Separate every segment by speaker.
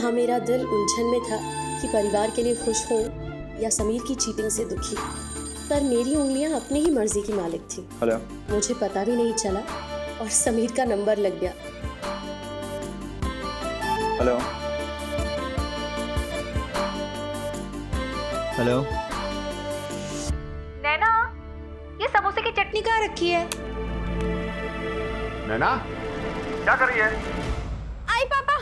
Speaker 1: जहाँ मेरा दिल उलझन में था कि परिवार के लिए खुश हो या समीर की चीटिंग से दुखी, पर मेरी उंगलियां अपनी ही मर्जी की मालिक थी।
Speaker 2: हेलो।
Speaker 1: मुझे पता भी नहीं चला और समीर का नंबर लग गया।
Speaker 2: हेलो। हेलो।
Speaker 3: नैना, ये समोसे की चटनी कहाँ रखी है?
Speaker 4: नैना, क्या कर रही है?
Speaker 3: आई पापा।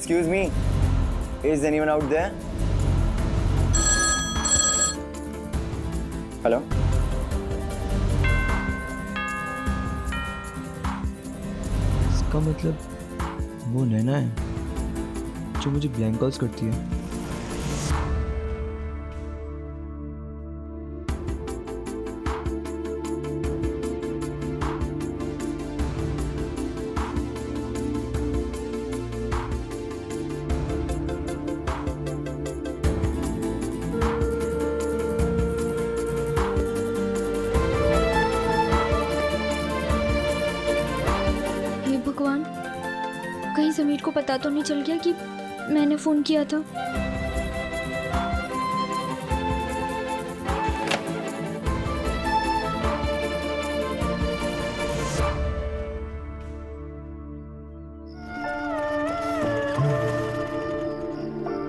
Speaker 2: Excuse me, is anyone out there? Hello. इसका मतलब वो नैना है जो मुझे ब्लैंक कॉल्स करती है।
Speaker 5: भगवान, कहीं समीर को पता तो नहीं चल गया कि मैंने फोन किया था।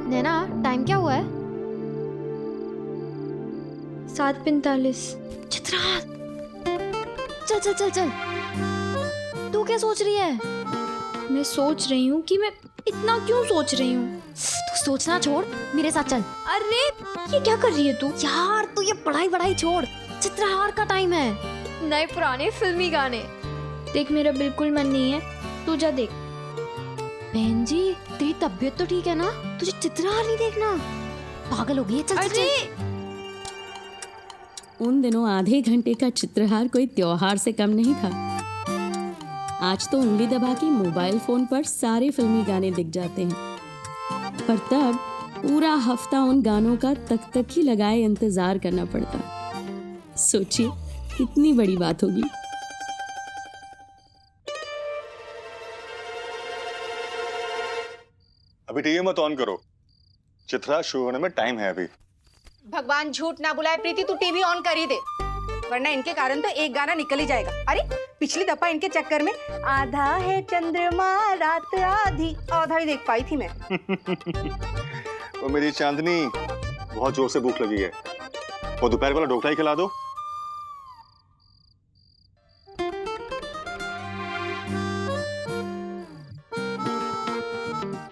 Speaker 3: नैना, टाइम क्या हुआ है?
Speaker 5: 7:45।
Speaker 3: चित्रा, चल चल चल चल। तू क्या सोच रही है?
Speaker 5: मैं सोच रही हूँ कि मैं इतना क्यों सोच रही हूँ।
Speaker 3: तू सोचना छोड़, मेरे साथ चल।
Speaker 5: अरे ये क्या कर रही है तू?
Speaker 3: यार तू ये पढ़ाई छोड़, चित्रहार का टाइम है।
Speaker 5: नए पुराने फिल्मी गाने देख, मेरा बिल्कुल मन नहीं है, तू जा देख।
Speaker 3: बहन जी, तेरी तबीयत तो ठीक है ना? तुझे चित्रहार नहीं देखना? पागल हो गई है। चल चल चल।
Speaker 1: उन दिनों आधे घंटे का चित्रहार कोई त्योहार से कम नहीं था। आज तो उंगली दबा के मोबाइल फोन पर सारे फिल्मी गाने दिख जाते हैं, पर तब पूरा हफ्ता उन गानों का तक तक ही लगाए इंतजार करना पड़ता। सोचिए कितनी बड़ी बात होगी।
Speaker 4: अभी टीवी मत ऑन करो, चित्रा शुरू होने में टाइम है अभी।
Speaker 6: भगवान झूठ ना बुलाए प्रीति, तू टीवी ऑन कर ही दे, वरना इनके कारण तो एक गाना निकल ही जाएगा। अरे पिछली दफा इनके चक्कर में आधा है चंद्रमा रात आधा ही देख पाई थी मैं।
Speaker 4: वो मेरी चांदनी, बहुत जोर से भूख लगी है, वो दोपहर वाला ढोकला ही खिला दो।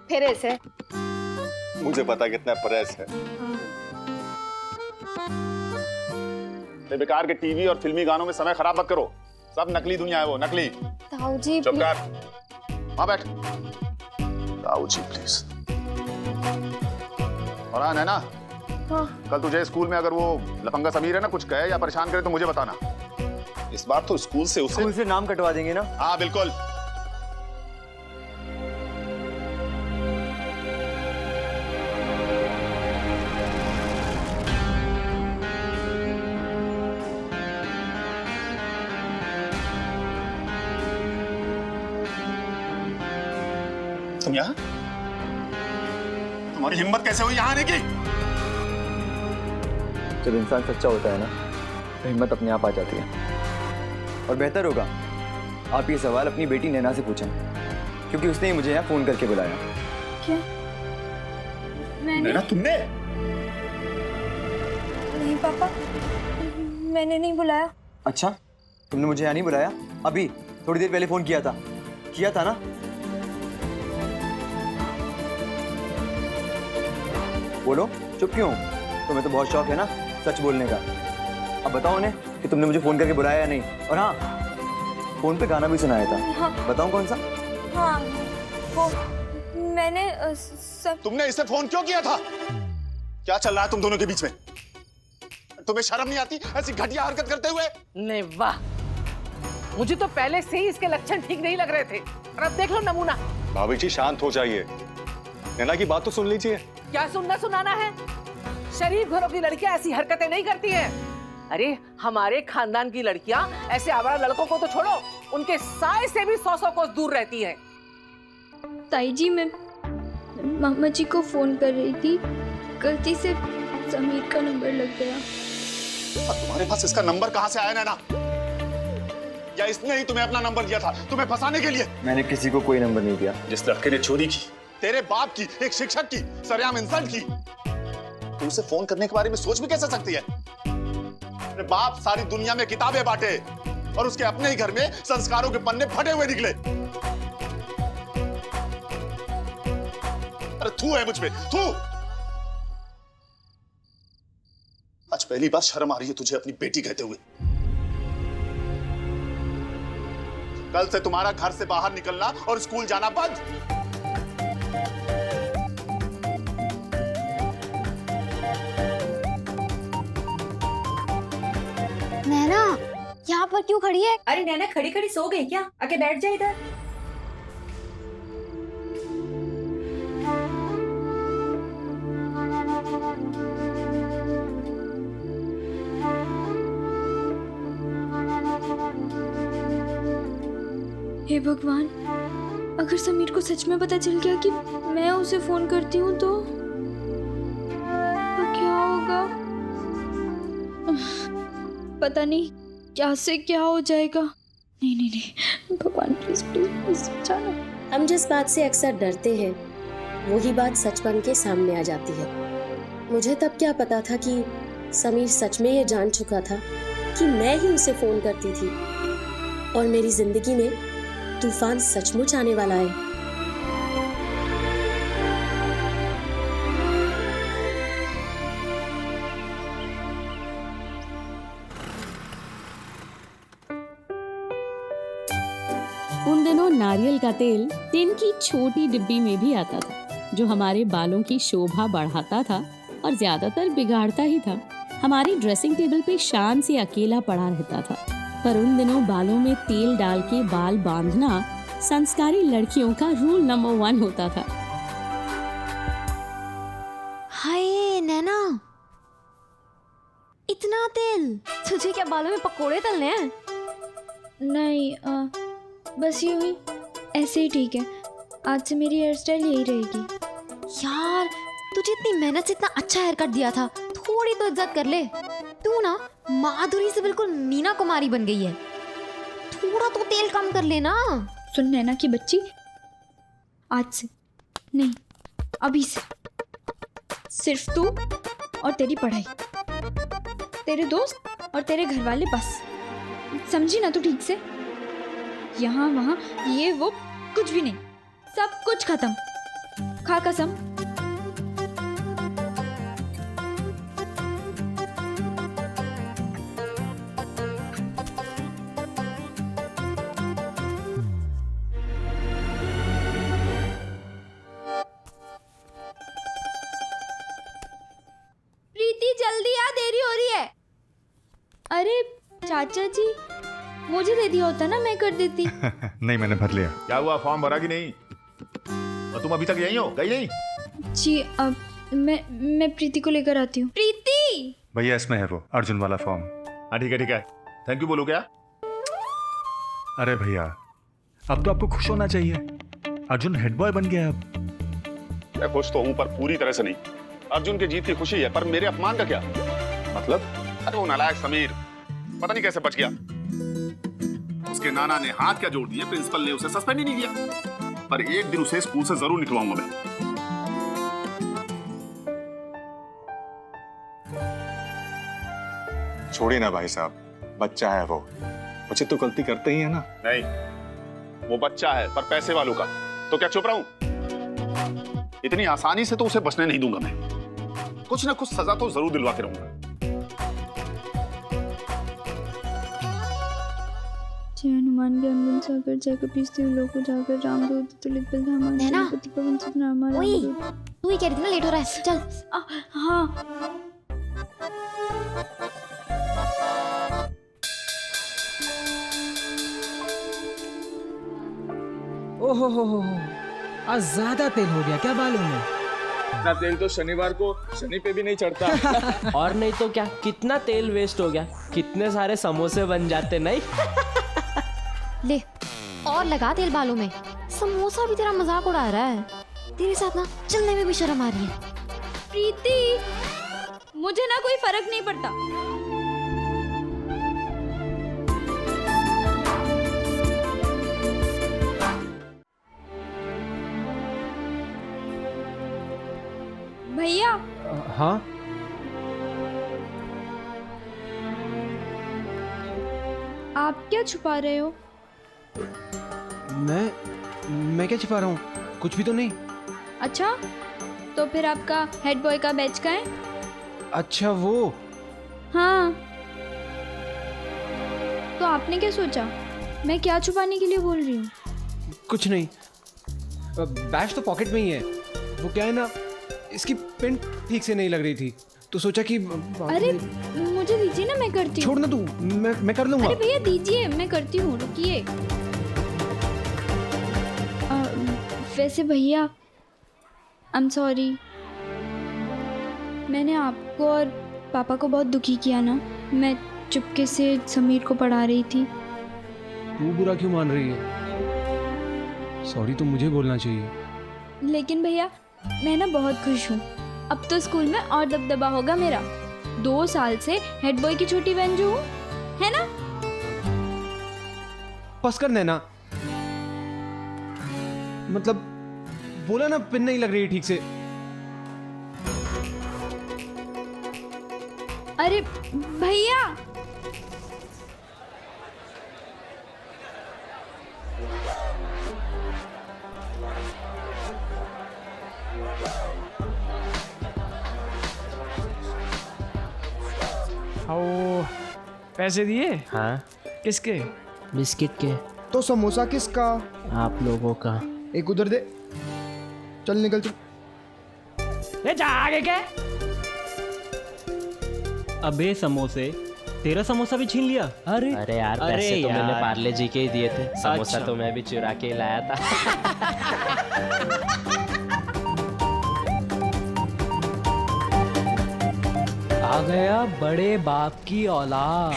Speaker 6: फिर ऐसे
Speaker 4: मुझे पता कितना प्रेस है। बेकार के टीवी और फिल्मी गानों में समय खराब मत करो, सब नकली दुनिया है, वो नकली।
Speaker 5: ताऊजी
Speaker 4: चुप कर, वहां बैठ। ताऊजी प्लीज। और हाँ नैना, कल तुझे स्कूल में अगर वो लफंगा समीर है ना कुछ कहे या परेशान करे तो मुझे बताना। इस बार तो स्कूल से
Speaker 2: नाम कटवा देंगे ना?
Speaker 4: हाँ बिल्कुल। तुम यहाँ? तुम्हारी हिम्मत कैसे हुई यहाँ आने की?
Speaker 2: जब इंसान सच्चा होता है ना तो हिम्मत अपने आप आ जाती है। और बेहतर होगा आप ये सवाल अपनी बेटी नैना से पूछें, क्योंकि उसने ही मुझे यहाँ फोन करके बुलाया।
Speaker 5: क्या?
Speaker 4: नैना तुमने?
Speaker 5: नहीं पापा, मैंने नहीं बुलाया।
Speaker 2: अच्छा, तुमने मुझे यहाँ नहीं बुलाया? अभी थोड़ी देर पहले फोन किया था ना? बोलो, चुप क्यों? तुम्हें तो बहुत शौक है ना सच बोलने का। अब बताओ उन्हें कि तुमने मुझे फोन करके बुलाया या नहीं। और हाँ, फोन पे गाना भी सुनाया था।
Speaker 5: हाँ।
Speaker 2: बताऊं कौन सा?
Speaker 5: हाँ, वो मैंने
Speaker 4: तुमने इसे फोन क्यों किया था? क्या चल रहा है तुम दोनों के बीच में? तुम्हें शर्म नहीं आती ऐसी घटिया हरकत करते हुए?
Speaker 7: नहीं वाह, मुझे तो पहले से ही इसके लक्षण ठीक नहीं लग रहे थे और अब देख लो नमूना।
Speaker 4: भाभी जी शांत हो जाइए, नैना की बात तो सुन लीजिए।
Speaker 7: क्या सुनना सुनाना है? शरीफ घरों की लड़कियां ऐसी हरकतें नहीं करती हैं। अरे हमारे खानदान की लड़कियां ऐसे आवारा लड़कों को तो छोड़ो, उनके साए से भी 100 कोस दूर रहती हैं।
Speaker 5: ताई जी, मैं मामा जी को फोन कर रही थी, गलती से समीर का नंबर लग गया।
Speaker 4: तुम्हारे पास इसका नंबर कहाँ से आया नैना? या इसने ही तुम्हें अपना नंबर दिया था तुम्हें फंसाने के लिए?
Speaker 2: मैंने किसी को कोई नंबर नहीं दिया।
Speaker 4: जिस लड़के ने चोरी की, तेरे बाप की, एक शिक्षक की सरेआम इंसल्ट की, तू उसे फोन करने के बारे में सोच भी कैसे सकती है? तेरे बाप सारी दुनिया में किताबें बांटे और उसके अपने ही घर में संस्कारों के पन्ने फटे हुए निकले। अरे थू है मुझ पे, थू। आज पहली बार शर्म आ रही है तुझे अपनी बेटी कहते हुए। कल से तुम्हारा घर से बाहर निकलना और स्कूल जाना बंद।
Speaker 3: नैना यहाँ पर क्यों खड़ी है?
Speaker 6: अरे नैना खड़ी खड़ी सो गई क्या? आके बैठ जा इधर।
Speaker 5: हे भगवान, अगर समीर को सच में पता चल गया कि मैं उसे फोन करती हूँ तो क्या होगा? पता नहीं क्या से क्या हो जाएगा। नहीं नहीं नहीं, भगवान प्लीज प्लीज प्लीज बचाना।
Speaker 1: हम जिस बात से अक्सर डरते हैं वही बात सच बन के सामने आ जाती है। मुझे तब क्या पता था कि समीर सच में ये जान चुका था कि मैं ही उसे फोन करती थी और मेरी जिंदगी में तूफान सचमुच आने वाला है। उन दिनों नारियल का तेल टिन की छोटी डिब्बी में भी आता था, जो हमारे बालों की शोभा बढ़ाता था और ज्यादातर बिगाड़ता ही था। हमारी ड्रेसिंग टेबल पे शान से अकेला पड़ा रहता था, पर उन दिनों बालों में तेल डाल के बाल बांधना संस्कारी लड़कियों का रूल नंबर 1 होता था।
Speaker 3: हाय नैना, इतना तेल? तुझे क्या बालों में पकोड़े तलने हैं?
Speaker 5: नहीं, बस यूं ही, ऐसे ही ठीक है। आज से मेरी हेयर स्टाइल यही रहेगी।
Speaker 3: यार तुझे इतनी मेहनत से इतना अच्छा हेयर कट दिया था, थोड़ी तो इज्जत कर ले। तू ना माधुरी से बिल्कुल मीना कुमारी बन गई है। थोड़ा तो तेल कम कर लेना।
Speaker 5: सुन नैना की बच्ची, आज से नहीं, अभी से सिर्फ तू और तेरी पढ़ाई, तेरे दोस्त और तेरे घर वाले, बस। समझी ना तू ठीक से? यहाँ वहाँ ये वो कुछ भी नहीं, सब कुछ खत्म। खा कसम। प्रीति जल्दी आ, देरी हो रही है। अरे चाचा जी, मुझे दे दिया होता ना, मैं कर देती।
Speaker 4: नहीं, मैंने भर लिया। क्या हुआ, फॉर्म भरा कि नहीं? और तुम अभी तक यहीं हो, गई नहीं?
Speaker 5: जी, अब मैं प्रीति को लेकर आती हूँ। प्रीति!
Speaker 4: भैया इसमें है वो अर्जुन वाला फॉर्म। हाँ ठीक है ठीक है, थैंक यू बोलो क्या? अरे भैया, अब तो आपको खुश होना चाहिए, अर्जुन हेड बॉय बन गया अब। मैं खुश तो हूँ पर पूरी तरह से नहीं। अर्जुन की जीत की खुशी है, पर मेरे अपमान का क्या मतलब? अरे वो नालायक समीर पता नहीं कैसे बच गया। उसके नाना ने हाथ क्या जोड़ दिए, प्रिंसिपल ने उसे सस्पेंड ही नहीं किया। पर एक दिन उसे स्कूल से जरूर निकलवाऊंगा मैं।
Speaker 8: छोड़िए ना भाई साहब, बच्चा है वो, बच्चे तो गलती करते ही है ना।
Speaker 4: नहीं, वो बच्चा है पर पैसे वालों का, तो क्या चुप रहूं? इतनी आसानी से तो उसे बचने नहीं दूंगा मैं। कुछ ना कुछ सजा तो जरूर दिलवा के रहूंगा।
Speaker 5: जय हनुमान ज्ञान गुण सागर, जय कपीस तिहु लोको जागर, रामदूत तुलित बल धामा,
Speaker 3: नैना,
Speaker 5: पति पवन सुत नामा,
Speaker 3: ओए,
Speaker 5: रामदूत।
Speaker 3: तू ही कह रही थी ना लेट हो रहा है, चल।
Speaker 5: हाँ,
Speaker 7: ओहो हो,
Speaker 9: आज ज्यादा तेल हो गया क्या बालों में?
Speaker 10: इतना तेल तो शनिवार को शनि पे भी नहीं चढ़ता।
Speaker 11: और नहीं तो क्या, कितना तेल वेस्ट हो गया, कितने सारे समोसे बन जाते नहीं।
Speaker 3: ले और लगा तेल बालों में। समोसा भी तेरा मजाक उड़ा रहा है। तेरे साथ ना चलने में भी शर्म आ रही है।
Speaker 5: प्रीति, मुझे ना कोई फर्क नहीं पड़ता। भैया।
Speaker 9: हाँ
Speaker 5: आप क्या छुपा रहे हो?
Speaker 9: मैं क्या छिपा रहा हूँ? कुछ भी तो नहीं।
Speaker 5: अच्छा, तो फिर आपका हेड बॉय का बैच का है?
Speaker 9: अच्छा वो।
Speaker 5: हाँ, तो आपने क्या सोचा मैं क्या छुपाने के लिए बोल रही हूँ?
Speaker 9: कुछ नहीं, बैच तो पॉकेट में ही है। वो क्या है ना, इसकी पिन ठीक से नहीं लग रही थी तो सोचा कि
Speaker 5: अरे मुझे दीजिए ना, मैं करती हूँ।
Speaker 9: छोड़ ना तू, मैं कर लूंगा।
Speaker 5: अरे भैया दीजिए, मैं करती हूँ, रुकिए। वैसे भैया आई एम सॉरी, मैंने आपको और पापा को बहुत दुखी किया ना। मैं चुपके से समीर को पढ़ा रही थी।
Speaker 9: तू बुरा क्यों मान रही है? सॉरी तो मुझे बोलना चाहिए।
Speaker 5: लेकिन भैया मैं ना बहुत खुश हूँ। अब तो स्कूल में और दबदबा होगा मेरा। 2 साल से हेड बॉय की छोटी बहन जो हूँ, है ना?
Speaker 9: बस कर नैना, मतलब बोला ना पिन नहीं लग रही ठीक से।
Speaker 5: अरे भैया,
Speaker 12: आओ, पैसे दिए?
Speaker 11: हाँ,
Speaker 12: किसके?
Speaker 11: बिस्किट के।
Speaker 13: तो समोसा किसका?
Speaker 11: आप लोगों का।
Speaker 13: एक उधर दे, चल निकल चल।
Speaker 12: ले जा आगे क्या?
Speaker 14: अबे समोसे, तेरा समोसा भी छीन लिया?
Speaker 11: अरे यार, पैसे तो मैंने पार्ले जी के ही दिए थे। समोसा
Speaker 14: अच्छा।
Speaker 11: तो मैं भी चुरा के ही लाया था।
Speaker 14: आ गया बड़े बाप की औलाद।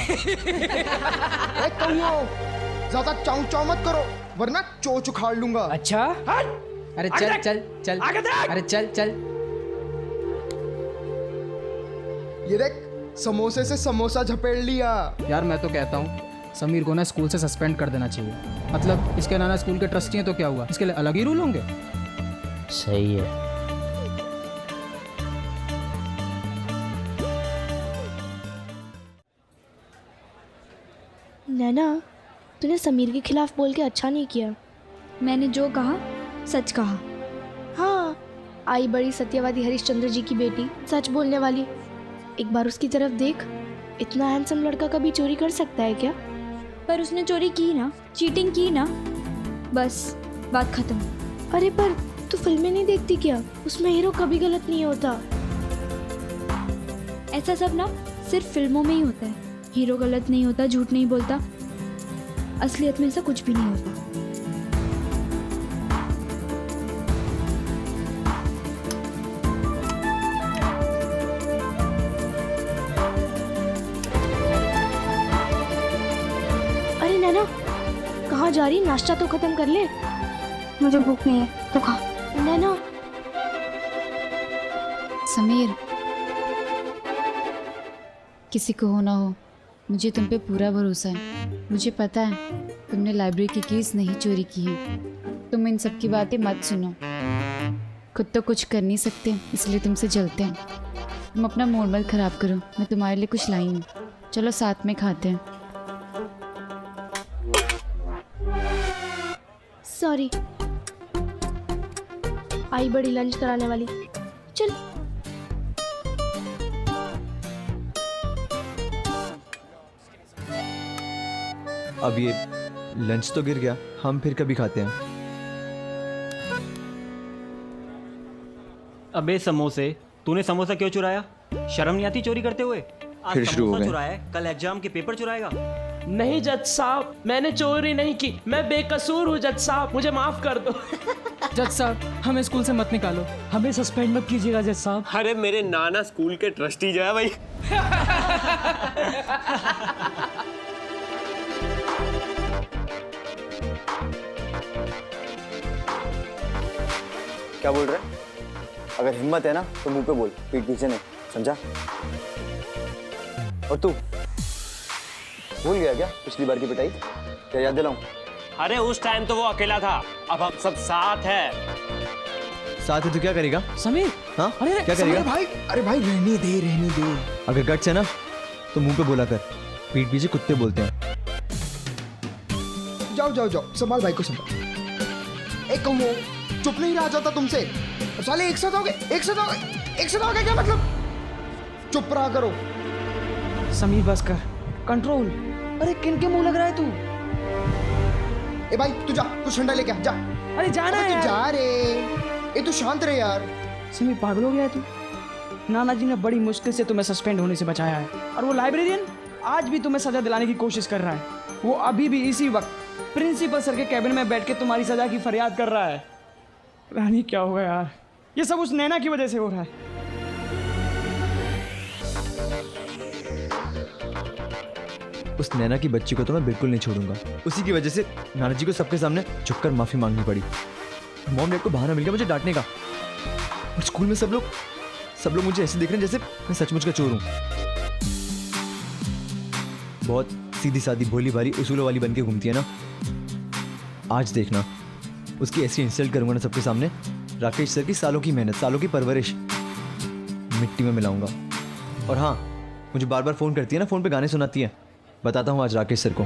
Speaker 13: ज्यादा चाऊ चाऊ मत करो वरना चोच उखाड़ लूंगा।
Speaker 12: अच्छा,
Speaker 9: अरे चल चल चल, अरे चल चल।
Speaker 13: ये देख, समोसे से समोसा झपेड़ लिया।
Speaker 15: यार मैं तो कहता हूँ समीर को ना स्कूल से सस्पेंड कर देना चाहिए। मतलब इसके नाना स्कूल के ट्रस्टी हैं तो क्या हुआ, इसके लिए अलग ही रूल होंगे।
Speaker 11: सही है।
Speaker 16: नैना, तूने समीर के खिलाफ बोल के अच्छा नहीं किया।
Speaker 5: मैंने जो कहा सच कहा।
Speaker 16: हाँ, आई बड़ी सत्यवादी हरिश्चंद्र जी की बेटी, सच बोलने वाली। एक बार उसकी तरफ देख, इतना हैंडसम लड़का कभी चोरी कर सकता है क्या?
Speaker 5: पर उसने चोरी की ना, चीटिंग की ना, बस बात खत्म।
Speaker 16: अरे पर तू फिल्में नहीं देखती क्या? उसमें हीरो कभी गलत नहीं होता।
Speaker 5: ऐसा सब ना सिर्फ फिल्मों में ही होता है। हीरो गलत नहीं होता, झूठ नहीं बोलता। असलियत में ऐसा कुछ भी नहीं होता।
Speaker 16: अरे नैना, कहाँ जा रही? नाश्ता तो खत्म कर ले।
Speaker 5: मुझे भूख नहीं है तो खा।
Speaker 16: नैना।
Speaker 17: समीर, किसी को हो ना हो, मुझे तुम पे पूरा भरोसा है। मुझे पता है तुमने लाइब्रेरी की कीज नहीं चोरी की है। तुम इन सब की बातें मत सुनो। खुद तो कुछ कर नहीं सकते, इसलिए तुमसे जलते हैं। तुम अपना मूड मत खराब करो, मैं तुम्हारे लिए कुछ लाई हूँ। चलो साथ में खाते हैं।
Speaker 16: सॉरी, आई बड़ी लंच कराने वाली। चल।
Speaker 2: अब ये लंच तो गिर गया, हम फिर कभी खाते हैं।
Speaker 14: अबे समोसे, तूने समोसा क्यों चुराया? शर्म नहीं आती चोरी करते हुए? आज
Speaker 2: फिर शुरू हो
Speaker 14: समोसा
Speaker 2: गए।
Speaker 14: चुराया है, कल एग्जाम के पेपर चुराएगा।
Speaker 11: नहीं जज साहब, मैंने चोरी नहीं की। मैं बेकसूर हूँ जज साहब, मुझे माफ कर दो।
Speaker 15: जज साहब हमें स्कूल से मत निकालो।
Speaker 12: हमें सस्पेंड मत कीजिएगा जज साहब।
Speaker 11: अरे मेरे नाना स्कूल के ट्रस्टी जो है भाई।
Speaker 2: क्या बोल रहे हैं? अगर हिम्मत है ना तो मुंह पे बोल, पीठ पीछे नहीं, समझा? और तू भूल गया क्या पिछली बार की पिटाई? क्या याद दिलाऊं?
Speaker 11: अरे उस टाइम तो वो अकेला था, अब हम सब साथ हैं।
Speaker 18: साथ है तो क्या करेगा
Speaker 12: समीर?
Speaker 18: हाँ
Speaker 12: अरे
Speaker 18: क्या करेगा
Speaker 13: भाई? अरे भाई रहने दे।
Speaker 18: अगर गट्स है ना तो मुंह पे बोला कर, पीठ पीछे कुत्ते बोलते हैं।
Speaker 13: जाओ संभाल भाई को संभाल। एक कहूँ चुप नहीं रहा जाता तुमसे। और साले एक साथ हो गए क्या मतलब? चुप रहा करो।
Speaker 12: समीर बस कर, कंट्रोल। अरे किन के मुंह लग रहा है तू?
Speaker 13: ए भाई तू जा, तू ठंडा लेके आ जा।
Speaker 12: अरे जाना है
Speaker 13: तू
Speaker 12: यार।
Speaker 13: जा रे। ए तू शांत रहे यार।
Speaker 12: समीर पागल हो गया है तू? नाना जी ने बड़ी मुश्किल से तुम्हें सस्पेंड होने से बचाया है, और वो लाइब्रेरियन आज भी तुम्हें सजा दिलाने की कोशिश कर रहा है। वो अभी भी इसी वक्त प्रिंसिपल सर के कैबिन में बैठ के तुम्हारी सजा की फरियाद कर रहा है। पता नहीं क्या हुआ यार, ये सब उस नैना की वजह से हो रहा है।
Speaker 18: उस नैना की बच्ची को तो मैं बिल्कुल नहीं छोड़ूंगा। उसी की वजह से नाना जी को सबके सामने झुककर माफी मांगनी पड़ी। मॉम डैड को बहाना मिल गया मुझे डांटने का। और स्कूल में सब लोग मुझे ऐसे देख रहे हैं जैसे मैं सचमुच का चोर हूं। बहुत सीधी सादी भोली भाली उसूलों वाली बन के घूमती है ना। आज देखना उसकी ऐसी इंसल्ट करूंगा ना सबके सामने। राकेश सर की सालों की मेहनत, सालों की परवरिश मिट्टी में मिलाऊंगा। और हाँ, मुझे बार बार फ़ोन करती है ना, फ़ोन पे गाने सुनाती है। बताता हूँ आज राकेश सर को।